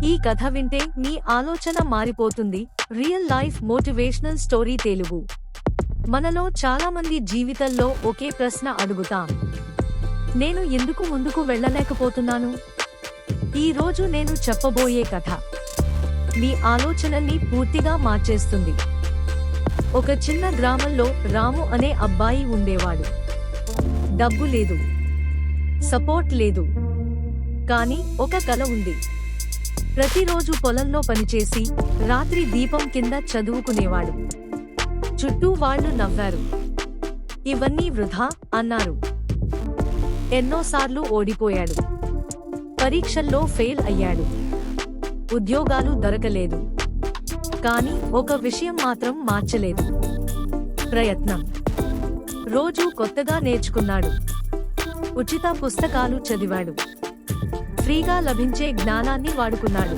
ఈ కథ వింటే మీ ఆలోచన మారిపోతుంది. Real life motivational story Telugu. మనలో చాలా మంది జీవితంలో ఒకే ప్రశ్న అడుగుతాం, నేను ఎందుకు ముందుకు వెళ్ళలేకపోతున్నాను? ఈ రోజు నేను చెప్పబోయే కథ మీ ఆలోచనల్ని పూర్తిగా మార్చేస్తుంది. ఒక చిన్న గ్రామంలో రాము అనే అబ్బాయి ఉండేవాడు. డబ్బు లేదు, సపోర్ట్ లేదు, కానీ ఒక కల ఉంది. ప్రతిరోజు పొలంలో పనిచేసి రాత్రి దీపం కింద చదువుకునేవాడు. చుట్టూ వాళ్ళు నవ్వారు, ఇవన్నీ వృధా అన్నారు. ఎన్నోసార్లు ఓడిపోయాడు, పరీక్షల్లో ఫెయిల్ అయ్యాడు, ఉద్యోగాలు దొరకలేదు. కానీ ఒక విషయం మాత్రం మార్చలేదు, ప్రయత్నం. రోజూ కొత్తగా నేర్చుకున్నాడు, ఉచిత పుస్తకాలు చదివాడు, ఫ్రీగా లభించే జ్ఞానాన్ని వాడుకున్నాడు.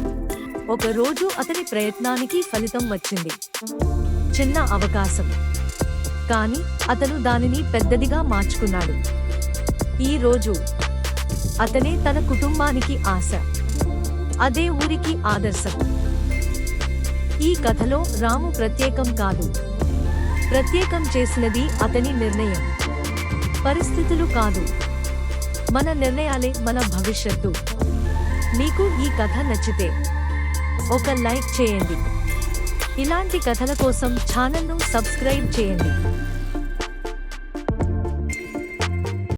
ఒక రోజు అతని ప్రయత్నానికి ఫలితం వచ్చింది, చిన్న అవకాశం. కానీ అతను దానిని పెద్దదిగా మార్చుకున్నాడు. ఈ రోజు అతనే తన కుటుంబానికి ఆశ, అదే ఊరికి ఆదర్శం. ఈ కథలో రాము ప్రత్యేకం కాదు, ప్రత్యేకం చేసినది అతని నిర్ణయం, పరిస్థితులు కాదు. మన నిర్ణయాలే మన భవిష్యత్తు. మీకు ఈ కథ నచ్చితే ఒక లైక్ చేయండి. ఇలాంటి కథల కోసం ఛానల్ను సబ్స్క్రైబ్ చేయండి.